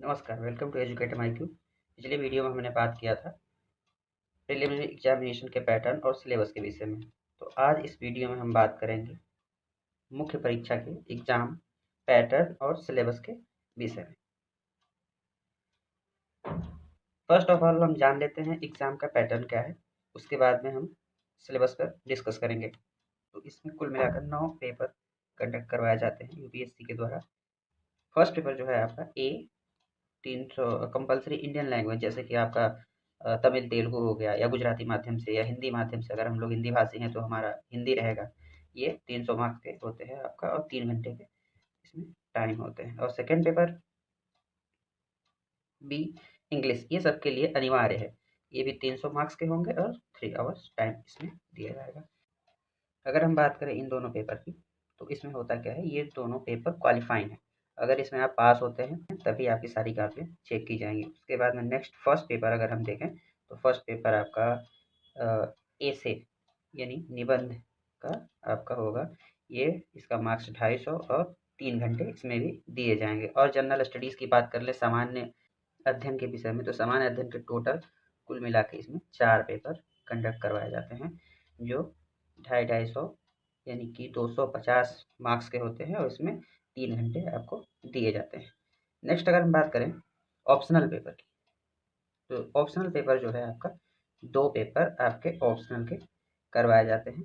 नमस्कार, welcome to educate माईक्यू। पिछले video में हमने बात किया था प्रिलिमिनरी एग्जामिनेशन के पैटर्न और सिलेबस के विषय में। तो आज इस वीडियो में हम बात करेंगे मुख्य परीक्षा के एग्जाम पैटर्न और सिलेबस के विषय में। फर्स्ट ऑफ ऑल हम जान लेते हैं एग्जाम का पैटर्न क्या है, उसके बाद में हम सिलेबस पर डिस्कस करेंगे। तो इसमें कुल मिलाकर 9 पेपर कंडक्ट करवाए जाते हैं यूपीएससी के द्वारा। फर्स्ट पेपर जो है आपका 300 कंपलसरी इंडियन लैंग्वेज, जैसे कि आपका तमिल तेलुगु हो गया या गुजराती माध्यम से या हिंदी माध्यम से। अगर हम लोग हिंदी भाषी हैं तो हमारा हिंदी रहेगा। ये 300 मार्क्स के होते हैं आपका और 3 घंटे के इसमें टाइम होते हैं। और सेकंड पेपर बी इंग्लिश, ये सबके लिए अनिवार्य है। ये भी 300 मार्क्स के होंगे और 3 आवर्स टाइम इसमें दिया जाएगा। अगर हम बात करें इन दोनों पेपर की, तो इसमें होता क्या है, ये दोनों पेपर क्वालिफाइंग है। अगर इसमें आप पास होते हैं तभी आपकी सारी कापियाँ चेक की जाएंगी। उसके बाद में नेक्स्ट फर्स्ट पेपर अगर हम देखें तो फर्स्ट पेपर आपका ऐसे यानी निबंध का आपका होगा। ये इसका मार्क्स 250 और 3 घंटे इसमें भी दिए जाएंगे। और जनरल स्टडीज़ की बात कर ले सामान्य अध्ययन के विषय में, तो सामान्य अध्ययन के टोटल कुल मिला के इसमें 4 पेपर कंडक्ट करवाए जाते हैं, जो 250 यानी कि 250 मार्क्स के होते हैं और इसमें 3 घंटे आपको दिए जाते हैं। नेक्स्ट अगर हम बात करें ऑप्शनल पेपर की, तो ऑप्शनल पेपर जो है आपका 2 पेपर आपके ऑप्शनल के करवाए जाते हैं।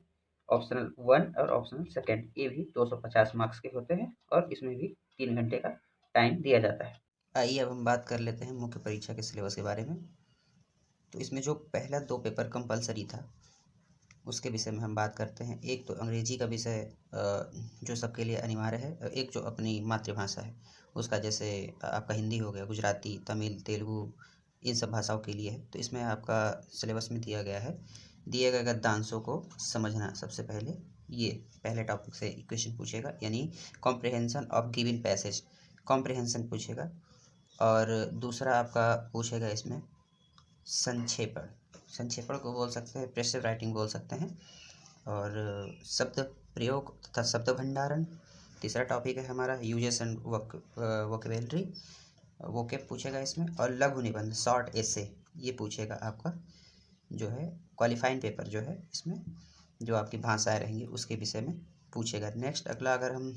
ऑप्शनल 1 और ऑप्शनल सेकंड, ये भी 250 मार्क्स के होते हैं और इसमें भी 3 घंटे का टाइम दिया जाता है। आइए अब हम बात कर लेते हैं मुख्य परीक्षा के सिलेबस के बारे में। तो इसमें जो पहला 2 पेपर कंपलसरी था उसके विषय में हम बात करते हैं। एक तो अंग्रेजी का विषय जो सबके लिए अनिवार्य है, एक जो अपनी मातृभाषा है उसका, जैसे आपका हिंदी हो गया, गुजराती, तमिल, तेलुगु, इन सब भाषाओं के लिए है। तो इसमें आपका सिलेबस में दिया गया है, दिए गए गद्यांशों को समझना। सबसे पहले ये पहले टॉपिक से क्वेश्चन पूछेगा, यानी comprehension of given passage, comprehension पूछेगा। और दूसरा आपका पूछेगा इसमें संक्षेपण, संक्षेपण को बोल सकते हैं, प्रेसिव राइटिंग बोल सकते हैं। और शब्द प्रयोग तथा शब्द भंडारण। तीसरा टॉपिक है हमारा यूजेस एंड वोकेबलरी, वोकेब पूछेगा इसमें। और लघु निबंध, शॉर्ट एसे, ये पूछेगा आपका जो है क्वालिफाइंग पेपर जो है इसमें, जो आपकी भाषाएं रहेंगी उसके विषय में पूछेगा। नेक्स्ट अगला अगर हम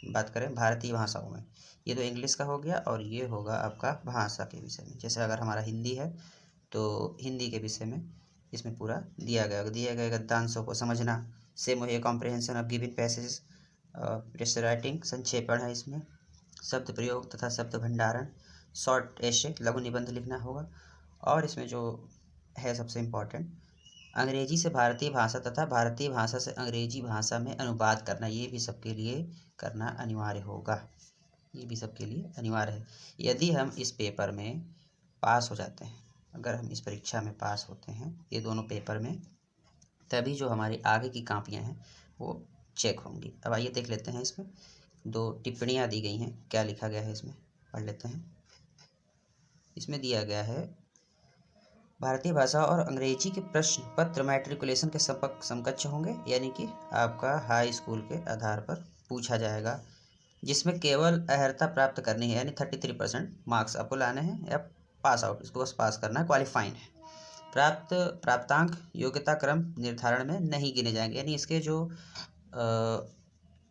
बात करें भारतीय भाषाओं में, ये तो इंग्लिश का हो गया और ये होगा आपका भाषा के विषय में। जैसे अगर हमारा हिंदी है तो हिंदी के विषय में इसमें पूरा दिया गए गद्यांशों को समझना। सेम वही comprehension of given passage, press writing, संक्षेपण है इसमें, शब्द प्रयोग तथा शब्द भंडारण, शॉर्ट एशे, लघु निबंध लिखना होगा। और इसमें जो है सबसे इम्पोर्टेंट, अंग्रेजी से भारतीय भाषा तथा भारतीय भाषा से अंग्रेजी भाषा में अनुवाद करना, ये भी सबके लिए करना अनिवार्य होगा। ये भी सबके लिए अनिवार्य है। यदि हम इस पेपर में पास हो जाते हैं, अगर हम इस परीक्षा में पास होते हैं ये दोनों पेपर में, तभी जो हमारी आगे की कापियाँ हैं वो चेक होंगी। अब आइए देख लेते हैं, इसमें 2 टिप्पणियाँ दी गई हैं, क्या लिखा गया है इसमें पढ़ लेते हैं। इसमें दिया गया है भारतीय भाषा और अंग्रेजी के प्रश्न पत्र मैट्रिकुलेशन के समकक्ष होंगे, यानी कि आपका हाई स्कूल के आधार पर पूछा जाएगा, जिसमें केवल अर्हता प्राप्त करनी है, यानी 33% मार्क्स आपको लाने हैं या पास आउट, इसको बस पास करना है, क्वालिफाइंग है। प्राप्तांक योग्यता क्रम निर्धारण में नहीं गिने जाएंगे, यानी इसके जो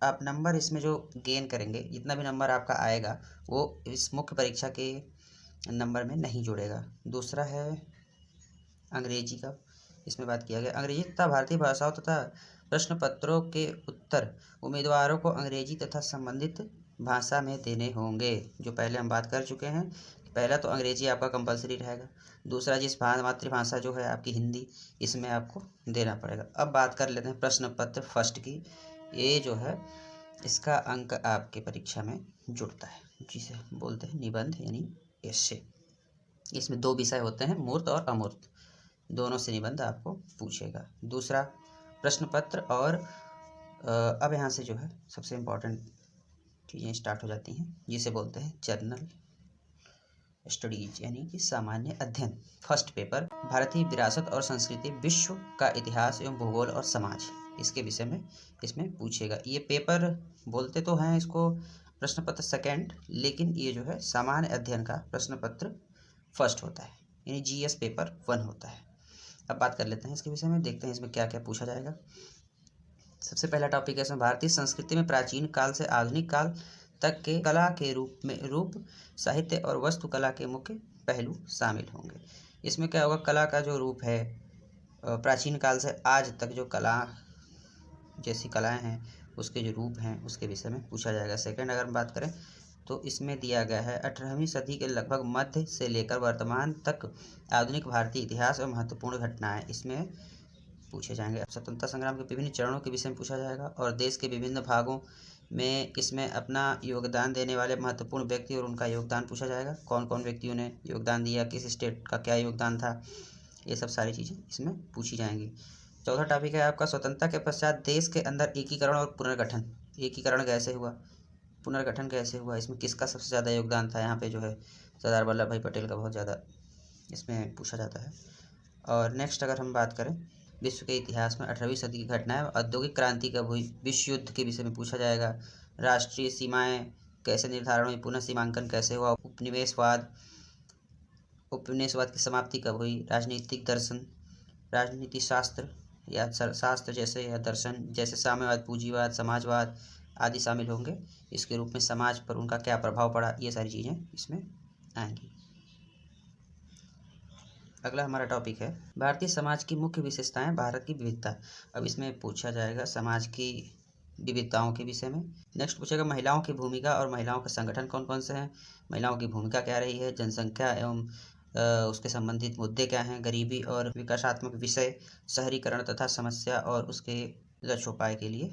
आप नंबर इसमें जो गेन करेंगे, जितना भी नंबर आपका आएगा वो इस मुख्य परीक्षा के नंबर में नहीं जुड़ेगा। दूसरा है अंग्रेजी का, इसमें बात किया गया अंग्रेजी तथा भारतीय भाषाओं तथा प्रश्न पत्रों के उत्तर उम्मीदवारों को अंग्रेजी तथा संबंधित भाषा में देने होंगे। जो पहले हम बात कर चुके हैं, पहला तो अंग्रेजी आपका कंपलसरी रहेगा, दूसरा जिस मातृभाषा जो है आपकी हिंदी, इसमें आपको देना पड़ेगा। अब बात कर लेते हैं प्रश्न पत्र फर्स्ट की। ये जो है इसका अंक आपके परीक्षा में जुड़ता है, जिसे बोलते हैं निबंध यानी एसे। इसमें 2 विषय होते हैं, मूर्त और अमूर्त, दोनों से निबंध आपको पूछेगा। दूसरा प्रश्न पत्र। और अब यहाँ से जो है सबसे इम्पोर्टेंट चीज़ें स्टार्ट हो जाती हैं, जिसे बोलते हैं जनरल स्टडीज यानी कि सामान्य अध्ययन। फर्स्ट पेपर भारतीय विरासत और संस्कृति, विश्व का इतिहास एवं भूगोल और समाज, इसके विषय में इसमें पूछेगा। ये पेपर बोलते तो हैं इसको प्रश्न पत्र सेकेंड, लेकिन ये जो है सामान्य अध्ययन का प्रश्न पत्र फर्स्ट होता है, यानी GS पेपर 1 होता है। अब बात कर लेते हैं इसके विषय में, देखते हैं इसमें क्या क्या पूछा जाएगा। सबसे पहला टॉपिक है इसमें, भारतीय संस्कृति में प्राचीन काल से आधुनिक काल तक के कला के रूप साहित्य और वास्तुकला के मुख्य पहलू शामिल होंगे। इसमें क्या होगा, कला का जो रूप है प्राचीन काल से आज तक जो कला जैसी कलाएं हैं उसके जो रूप हैं उसके विषय में पूछा जाएगा। सेकंड अगर हम बात करें तो इसमें दिया गया है 18वीं सदी के लगभग मध्य से लेकर वर्तमान तक आधुनिक भारतीय इतिहास और महत्वपूर्ण घटनाएं इसमें पूछे जाएंगे। स्वतंत्रता संग्राम के विभिन्न चरणों के विषय में पूछा जाएगा और देश के विभिन्न भागों में इसमें अपना योगदान देने वाले महत्वपूर्ण व्यक्ति और उनका योगदान पूछा जाएगा। कौन कौन व्यक्तियों ने योगदान दिया, किस स्टेट का क्या योगदान था, ये सब सारी चीज़ें इसमें पूछी जाएंगी। चौथा टॉपिक है आपका, स्वतंत्रता के पश्चात देश के अंदर एकीकरण और पुनर्गठन। एकीकरण कैसे हुआ, पुनर्गठन कैसे हुआ, इसमें किसका सबसे ज़्यादा योगदान था। यहाँ पे जो है सरदार वल्लभ भाई पटेल का बहुत ज़्यादा इसमें पूछा जाता है। और नेक्स्ट अगर हम बात करें विश्व के इतिहास में 18वीं सदी की घटनाएं, औद्योगिक क्रांति कब हुई, विश्व युद्ध के विषय में पूछा जाएगा। राष्ट्रीय सीमाएं कैसे निर्धारण हुई, पुनः सीमांकन कैसे हुआ, उपनिवेशवाद की समाप्ति कब हुई, राजनीतिक दर्शन, राजनीति शास्त्र या शास्त्र जैसे या दर्शन जैसे साम्यवाद, पूंजीवाद, समाजवाद आदि शामिल होंगे। इसके रूप में समाज पर उनका क्या प्रभाव पड़ा, ये सारी चीज़ें इसमें आएंगी। अगला हमारा टॉपिक है भारतीय समाज की मुख्य विशेषताएं, भारत की विविधता। अब इसमें पूछा जाएगा समाज की विविधताओं के विषय में। नेक्स्ट पूछेगा महिलाओं की भूमिका और महिलाओं के संगठन कौन कौन से हैं, महिलाओं की भूमिका क्या रही है, जनसंख्या एवं उसके संबंधित मुद्दे क्या हैं, गरीबी और विकासात्मक विषय, शहरीकरण तथा समस्या और उसके लक्ष्योपाय के लिए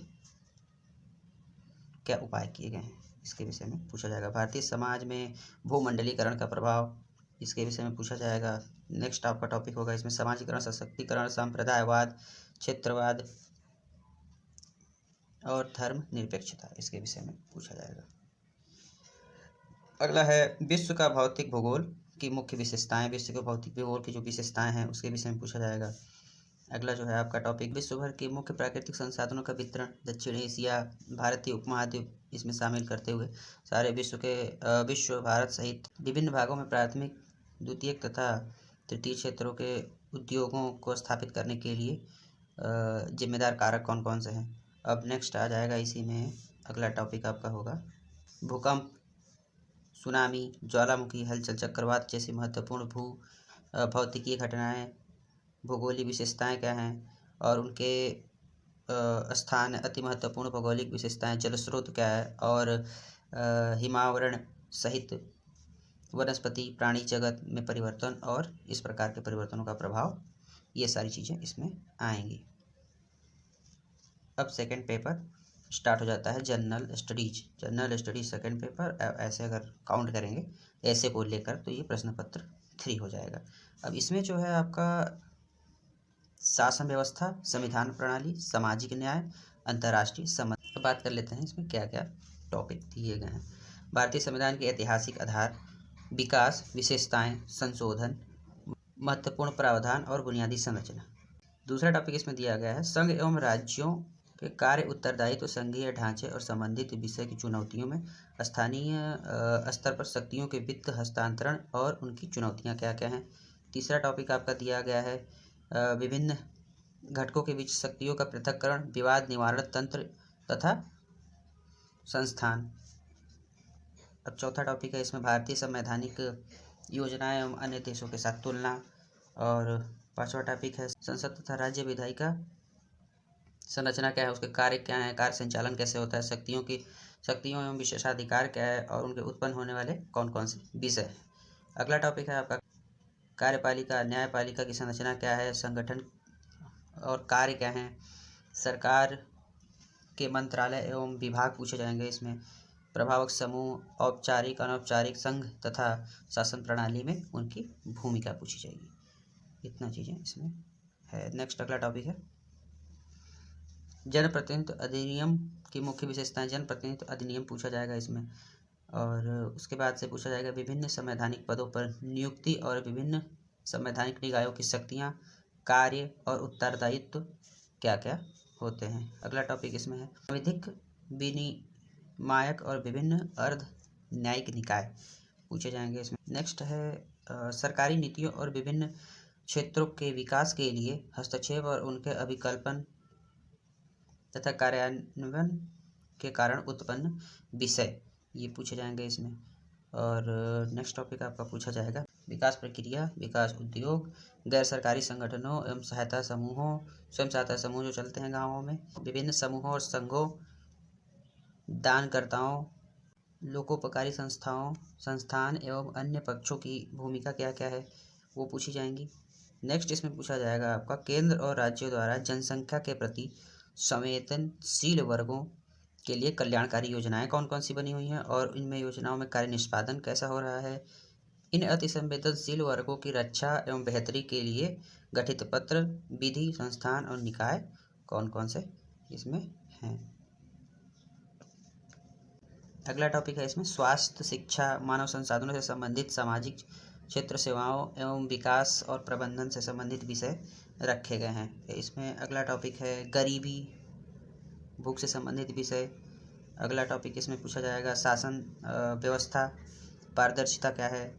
क्या उपाय किए गए हैं, इसके विषय में पूछा जाएगा। भारतीय समाज में भूमंडलीकरण का प्रभाव, इसके विषय में पूछा जाएगा। नेक्स्ट आपका टॉपिक होगा इसमें समाजीकरण, सशक्तिकरण, संप्रदायवाद, क्षेत्रवाद और धर्म निरपेक्षता, इसके विषय में पूछा जाएगा। अगला है विश्व का भौतिक भूगोल की मुख्य विशेषताएं, विश्व के भौतिक भूगोल की जो विशेषताएं हैं उसके विषय में पूछा जाएगा। अगला जो है आपका टॉपिक विश्व भर के मुख्य प्राकृतिक संसाधनों का वितरण, दक्षिण एशिया, भारतीय उपमहाद्वीप इसमें शामिल करते हुए सारे विश्व भारत सहित विभिन्न भागों में प्राथमिक, द्वितीयक तथा तृतीय क्षेत्रों के उद्योगों को स्थापित करने के लिए जिम्मेदार कारक कौन कौन से हैं। अब नेक्स्ट आ जाएगा इसी में अगला टॉपिक आपका होगा भूकंप, सुनामी, ज्वालामुखी, हलचल, चक्रवात जैसी महत्वपूर्ण भौतिकीय घटनाएं, भूगोलिक विशेषताएं क्या हैं और उनके स्थान, अति महत्वपूर्ण भौगोलिक विशेषताएं, जल स्रोत क्या है और हिमावरण सहित वनस्पति प्राणी जगत में परिवर्तन और इस प्रकार के परिवर्तनों का प्रभाव, ये सारी चीज़ें इसमें आएंगी। अब सेकंड पेपर स्टार्ट हो जाता है जनरल स्टडीज सेकंड पेपर। ऐसे अगर काउंट करेंगे ऐसे को लेकर तो ये प्रश्न पत्र 3 हो जाएगा। अब इसमें जो है आपका शासन व्यवस्था, संविधान प्रणाली, सामाजिक न्याय, अंतर्राष्ट्रीय संबंध। बात कर लेते हैं इसमें क्या क्या टॉपिक दिए गए हैं। भारतीय संविधान के ऐतिहासिक आधार, विकास, विशेषताएं, संशोधन, महत्वपूर्ण प्रावधान और बुनियादी संरचना। दूसरा टॉपिक इसमें दिया गया है संघ एवं राज्यों के कार्य उत्तरदायित्व, संघीय ढांचे और संबंधित विषय की चुनौतियों में स्थानीय स्तर पर शक्तियों के वित्त हस्तांतरण और उनकी चुनौतियां क्या क्या हैं। तीसरा टॉपिक आपका दिया गया है विभिन्न घटकों के बीच शक्तियों का पृथक्करण, विवाद निवारण तंत्र तथा संस्थान। अब चौथा टॉपिक है इसमें भारतीय संवैधानिक योजनाएं एवं अन्य देशों के साथ तुलना। और पांचवा टॉपिक है संसद तथा राज्य विधायिका संरचना क्या है, उसके कार्य क्या है, कार्य संचालन कैसे होता है, शक्तियों एवं विशेषाधिकार क्या है और उनके उत्पन्न होने वाले कौन कौन से विषय। अगला टॉपिक है आपका कार्यपालिका, न्यायपालिका की संरचना क्या है, संगठन और कार्य क्या हैं, सरकार के मंत्रालय एवं विभाग पूछे जाएंगे इसमें, प्रभावक समूह, औपचारिक अनौपचारिक संघ तथा शासन प्रणाली में उनकी भूमिका पूछी जाएगी। इतना चीज़ें इसमें है। नेक्स्ट अगला टॉपिक है जनप्रतिनिधित्व अधिनियम की मुख्य विशेषताएं, जनप्रतिनिधित्व अधिनियम पूछा जाएगा इसमें। और उसके बाद से पूछा जाएगा विभिन्न संवैधानिक पदों पर नियुक्ति और विभिन्न संवैधानिक निकायों की शक्तियां, कार्य और उत्तरदायित्व क्या क्या होते हैं। अगला टॉपिक इसमें है विधिक मायक और विभिन्न अर्ध न्यायिक निकाय पूछे जाएंगे इसमें। नेक्स्ट है सरकारी नीतियों और विभिन्न क्षेत्रों के विकास के लिए हस्तक्षेप और उनके अभिकल्पन तथा कार्यान्वयन के कारण उत्पन्न विषय, ये पूछे जाएंगे इसमें। और नेक्स्ट टॉपिक आपका पूछा जाएगा विकास प्रक्रिया, विकास उद्योग, गैर सरकारी संगठनों एवं सहायता समूहों, स्वयं सहायता समूह जो चलते हैं गाँवों में, विभिन्न समूहों और संघों, दानकर्ताओं, लोकोपकारी संस्थाओं, संस्थान एवं अन्य पक्षों की भूमिका क्या क्या है, वो पूछी जाएंगी। नेक्स्ट इसमें पूछा जाएगा आपका केंद्र और राज्यों द्वारा जनसंख्या के प्रति संवेदनशील वर्गों के लिए कल्याणकारी योजनाएं कौन कौन सी बनी हुई हैं और इनमें योजनाओं में कार्य निष्पादन कैसा हो रहा है। इन अति संवेदनशील वर्गों की रक्षा एवं बेहतरी के लिए गठित पत्र, विधि, संस्थान और निकाय कौन कौन से इसमें हैं। अगला टॉपिक है इसमें स्वास्थ्य, शिक्षा, मानव संसाधनों से संबंधित सामाजिक क्षेत्र सेवाओं एवं विकास और प्रबंधन से संबंधित विषय रखे गए हैं। इसमें अगला टॉपिक है गरीबी, भूख से संबंधित विषय। अगला टॉपिक इसमें पूछा जाएगा शासन व्यवस्था, पारदर्शिता क्या है,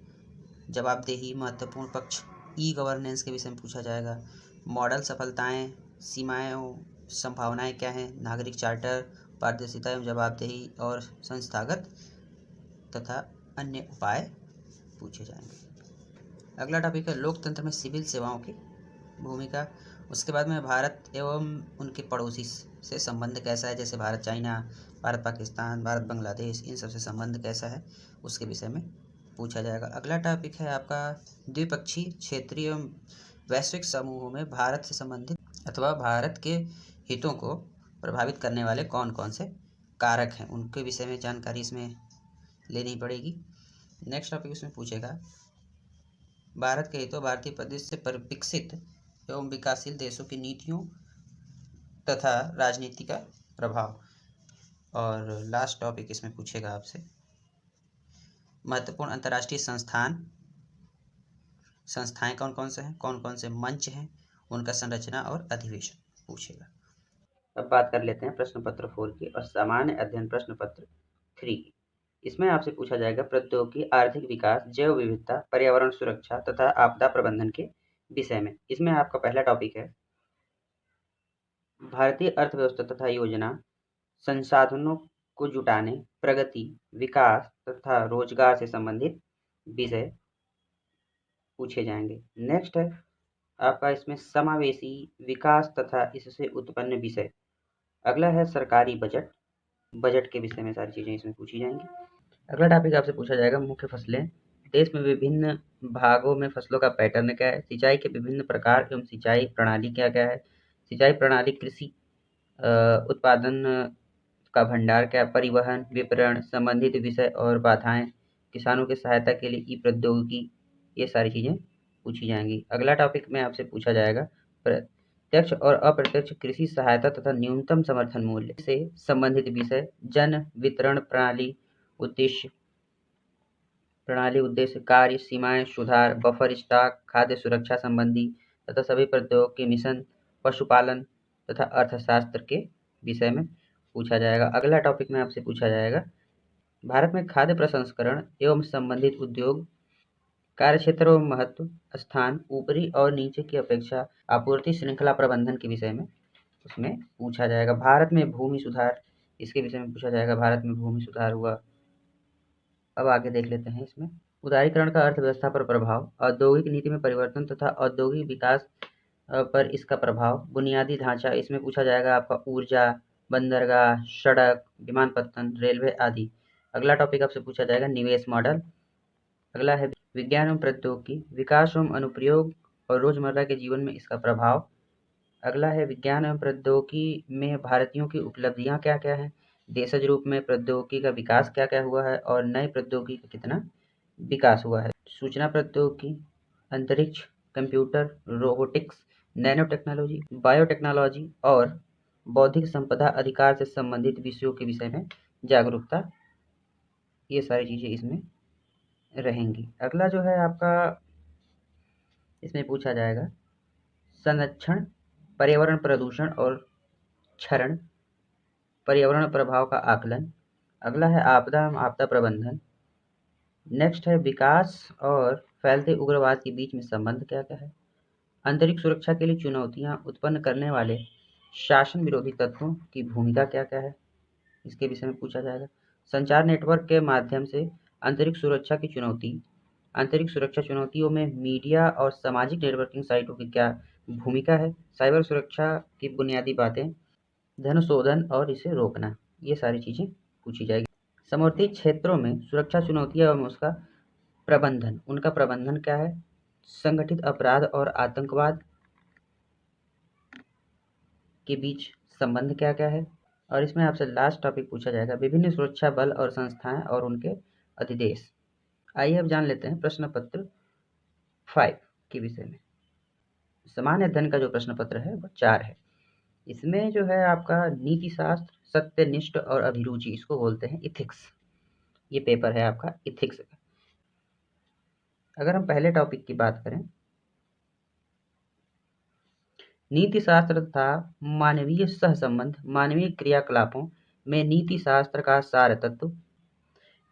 जवाबदेही, महत्वपूर्ण पक्ष, ई गवर्नेंस के विषय में पूछा जाएगा। मॉडल सफलताएं, सीमाएं एवं संभावनाएं क्या हैं, नागरिक चार्टर, पारदर्शिता एवं जवाबदेही और संस्थागत तथा अन्य उपाय पूछे जाएंगे। अगला टॉपिक है लोकतंत्र में सिविल सेवाओं की भूमिका। उसके बाद में भारत एवं उनके पड़ोसी से संबंध कैसा है, जैसे भारत चाइना, भारत पाकिस्तान, भारत बांग्लादेश, इन सब से संबंध कैसा है उसके विषय में पूछा जाएगा। अगला टॉपिक है आपका द्विपक्षीय, क्षेत्रीय एवं वैश्विक समूहों में भारत से संबंधित अथवा भारत के हितों को प्रभावित करने वाले कौन कौन से कारक हैं, उनके विषय में जानकारी इसमें लेनी पड़ेगी। नेक्स्ट टॉपिक इसमें पूछेगा भारत के हितों, भारतीय प्रदेश से विकसित एवं विकासशील देशों की नीतियों तथा राजनीति का प्रभाव। और लास्ट टॉपिक इसमें पूछेगा आपसे महत्वपूर्ण अंतर्राष्ट्रीय संस्थाएं कौन कौन से हैं, कौन कौन से मंच हैं, उनका संरचना और अधिवेशन पूछेगा। अब बात कर लेते हैं प्रश्न पत्र 4 की और सामान्य अध्ययन प्रश्न पत्र 3 की। इसमें आपसे पूछा जाएगा प्रौद्योगिकी, आर्थिक विकास, जैव विविधता, पर्यावरण सुरक्षा तथा आपदा प्रबंधन के विषय में। इसमें आपका पहला टॉपिक है भारतीय अर्थव्यवस्था तथा योजना, संसाधनों को जुटाने, प्रगति, विकास तथा रोजगार से संबंधित विषय पूछे जाएंगे। नेक्स्ट है आपका इसमें समावेशी विकास तथा इससे उत्पन्न विषय। अगला है सरकारी बजट, बजट के विषय में सारी चीजें इसमें पूछी जाएंगी। अगला टॉपिक आपसे पूछा जाएगा मुख्य फसलें, देश में विभिन्न भागों में फसलों का पैटर्न क्या है, सिंचाई के विभिन्न प्रकार एवं सिंचाई प्रणाली क्या क्या है, सिंचाई प्रणाली कृषि उत्पादन का भंडार क्या, परिवहन, विपणन, संबंधित विषय और बाधाएं, किसानों की सहायता के लिए ई प्रौद्योगिकी, ये सारी चीजें पूछी जाएंगी। अगला टॉपिक में आपसे पूछा जाएगा प्रत्यक्ष और अप्रत्यक्ष कृषि सहायता तथा न्यूनतम समर्थन मूल्य से संबंधित विषय, जन वितरण प्रणाली, उद्देश्य, कार्य, सीमाएं, सुधार, बफर स्टॉक, खाद्य सुरक्षा संबंधी तथा सभी प्रौद्योगिकी मिशन, पशुपालन तथा अर्थशास्त्र के विषय में पूछा जाएगा। अगला टॉपिक में आपसे पूछा जाएगा भारत में खाद्य प्रसंस्करण एवं संबंधित उद्योग, कार्यक्षेत्र एवं महत्व, स्थान, ऊपरी और नीचे की अपेक्षा आपूर्ति श्रृंखला प्रबंधन के विषय में उसमें पूछा जाएगा। भारत में भूमि सुधार, इसके विषय में पूछा जाएगा, भारत में भूमि सुधार हुआ। अब आगे देख लेते हैं इसमें उदारीकरण का अर्थव्यवस्था पर प्रभाव, औद्योगिक नीति में परिवर्तन तथा औद्योगिक विकास पर इसका प्रभाव, बुनियादी ढांचा, इसमें पूछा जाएगा आपका ऊर्जा, बंदरगाह, सड़क, विमानपत्तन, रेलवे आदि। अगला टॉपिक आपसे पूछा जाएगा निवेश मॉडल। अगला है विज्ञान एवं प्रौद्योगिकी, विकास एवं अनुप्रयोग और रोजमर्रा के जीवन में इसका प्रभाव। अगला है विज्ञान एवं प्रौद्योगिकी में भारतीयों की उपलब्धियां क्या क्या हैं, देशज रूप में प्रौद्योगिकी का विकास क्या क्या हुआ है और नए प्रौद्योगिकी का कितना विकास हुआ है। सूचना प्रौद्योगिकी, अंतरिक्ष, computer, robotics, nano technology, biotechnology और बौद्धिक संपदा अधिकार से संबंधित विषयों के विषय में जागरूकता, ये सारी चीजें इसमें रहेंगी। अगला जो है आपका इसमें पूछा जाएगा संरक्षण, पर्यावरण प्रदूषण और क्षरण, पर्यावरण प्रभाव का आकलन, अगला है आपदा एवं आपदा प्रबंधन। नेक्स्ट है विकास और फैलते उग्रवाद के बीच में संबंध क्या क्या है। आंतरिक सुरक्षा के लिए चुनौतियां उत्पन्न करने वाले शासन विरोधी तत्वों की भूमिका क्या क्या है, इसके विषय में पूछा जाएगा। संचार नेटवर्क के माध्यम से आंतरिक सुरक्षा की चुनौती, आंतरिक सुरक्षा चुनौतियों में मीडिया और सामाजिक नेटवर्किंग साइटों की क्या भूमिका है। साइबर सुरक्षा की बुनियादी बातें, धन शोधन और इसे रोकना, ये सारी चीज़ें पूछी जाएगी। समवर्ती क्षेत्रों में सुरक्षा चुनौतियां एवं उसका प्रबंधन, उनका प्रबंधन क्या है। संगठित अपराध और आतंकवाद के बीच संबंध क्या क्या है। और इसमें आपसे लास्ट टॉपिक पूछा जाएगा विभिन्न सुरक्षा बल और संस्थाएं और उनके अधिदेश। आइए अब जान लेते हैं प्रश्न पत्र 5 के विषय में। सामान्य अध्ययन का जो प्रश्न पत्र है वो 4 है। इसमें जो है आपका नीति शास्त्र, सत्यनिष्ठ और अभिरुचि, इसको बोलते हैं इथिक्स। ये पेपर है आपका इथिक्स का। अगर हम पहले टॉपिक की बात करें, नीति शास्त्र तथा मानवीय सहसंबंध, मानवीय क्रियाकलापों में नीति शास्त्र का सार तत्व,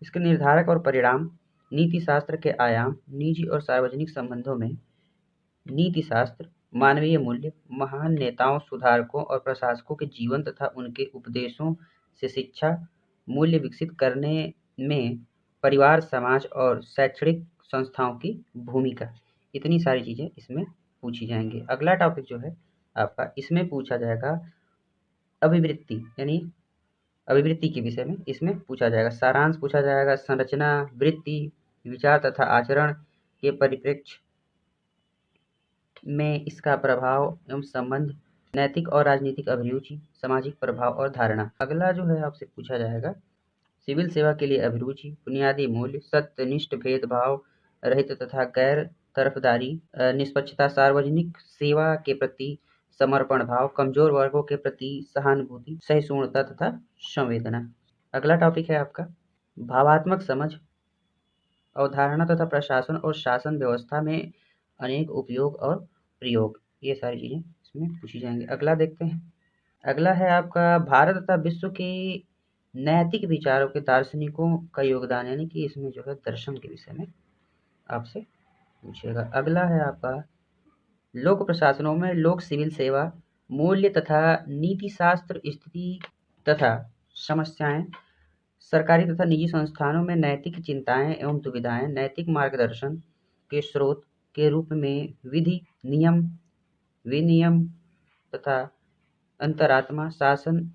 इसके निर्धारक और परिणाम, नीति शास्त्र के आयाम, निजी और सार्वजनिक संबंधों में नीति शास्त्र, मानवीय मूल्य, महान नेताओं, सुधारकों और प्रशासकों के जीवन तथा उनके उपदेशों से शिक्षा मूल्य विकसित करने में परिवार, समाज और शैक्षणिक संस्थाओं की भूमिका, इतनी सारी चीज़ें इसमें पूछी जाएंगी। अगला टॉपिक जो है आपका, इसमें पूछा जाएगा अभिवृत्ति, यानी अभिवृत्ति के विषय में इसमें पूछा जाएगा। सारांश पूछा जाएगा, संरचना, वृत्ति, विचार तथा आचरण के परिप्रेक्ष्य में इसका प्रभाव एवं संबंध, नैतिक और राजनीतिक अभिरुचि, सामाजिक प्रभाव और धारणा। अगला जो है आपसे पूछा जाएगा सिविल सेवा के लिए अभिरुचि, बुनियादी मूल्य, सत्यनिष्ठ, भेदभाव रहित तथा गैर तरफदारी, निष्पक्षता, सार्वजनिक सेवा के प्रति समर्पण भाव, कमजोर वर्गों के प्रति सहानुभूति, सहिष्णुता तथा संवेदना। अगला टॉपिक है आपका भावात्मक समझ, अवधारणा तथा प्रशासन और शासन व्यवस्था में अनेक उपयोग और प्रयोग, ये सारी चीज़ें इसमें पूछी जाएंगी। अगला देखते हैं। अगला है आपका भारत तथा विश्व के नैतिक विचारों के दार्शनिकों का योगदान, यानी कि इसमें जो है दर्शन के विषय में आपसे पूछेगा। अगला है आपका लोक प्रशासनों में लोक सिविल सेवा, मूल्य तथा नीति शास्त्र, स्थिति तथा समस्याएं, सरकारी तथा निजी संस्थानों में नैतिक चिंताएं एवं दुविधाएं, नैतिक मार्गदर्शन के स्रोत के रूप में विधि, नियम, विनियम तथा अंतरात्मा, शासन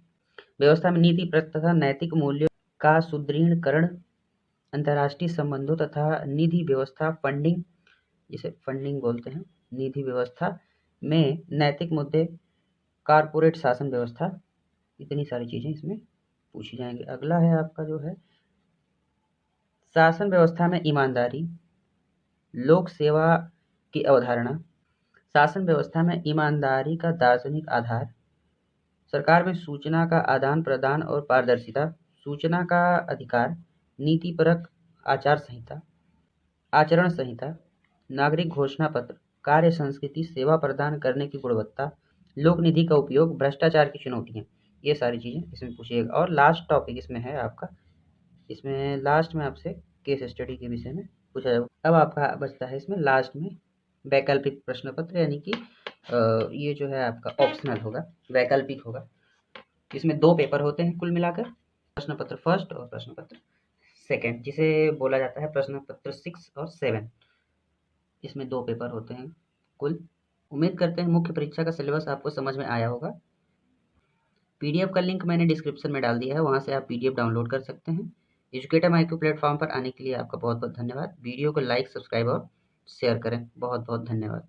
व्यवस्था में नीति तथा नैतिक मूल्यों का सुदृढ़ीकरण, अंतर्राष्ट्रीय संबंधों तथा निधि व्यवस्था, फंडिंग, जिसे फंडिंग बोलते हैं, निधि व्यवस्था में नैतिक मुद्दे, कारपोरेट शासन व्यवस्था, इतनी सारी चीज़ें इसमें पूछी जाएंगी। अगला है आपका जो है शासन व्यवस्था में ईमानदारी, लोक सेवा की अवधारणा, शासन व्यवस्था में ईमानदारी का दार्शनिक आधार, सरकार में सूचना का आदान प्रदान और पारदर्शिता, सूचना का अधिकार, नीतिपरक आचार संहिता, आचरण संहिता, नागरिक घोषणा पत्र, कार्य संस्कृति, सेवा प्रदान करने की गुणवत्ता, लोक निधि का उपयोग, भ्रष्टाचार की चुनौतियाँ, ये सारी चीज़ें इसमें पूछिएगा। और लास्ट टॉपिक इसमें है आपका, इसमें लास्ट में आपसे केस स्टडी के विषय में पूछा जाएगा। अब आपका बचता है इसमें लास्ट में वैकल्पिक प्रश्न पत्र, यानी कि ये जो है आपका ऑप्शनल होगा, वैकल्पिक होगा। इसमें 2 पेपर होते हैं कुल मिलाकर, प्रश्न पत्र फर्स्ट और प्रश्न पत्र सेकंड, जिसे बोला जाता है प्रश्न पत्र 6 और 7। इसमें 2 पेपर होते हैं कुल। उम्मीद करते हैं मुख्य परीक्षा का सिलेबस आपको समझ में आया होगा। पीडीएफ का लिंक मैंने डिस्क्रिप्शन में डाल दिया है, वहाँ से आप पीडीएफ डाउनलोड कर सकते हैं। एजुकेटर माइक्रो प्लेटफॉर्म पर आने के लिए आपका बहुत बहुत धन्यवाद। वीडियो को लाइक, सब्सक्राइब और शेयर करें। बहुत बहुत धन्यवाद।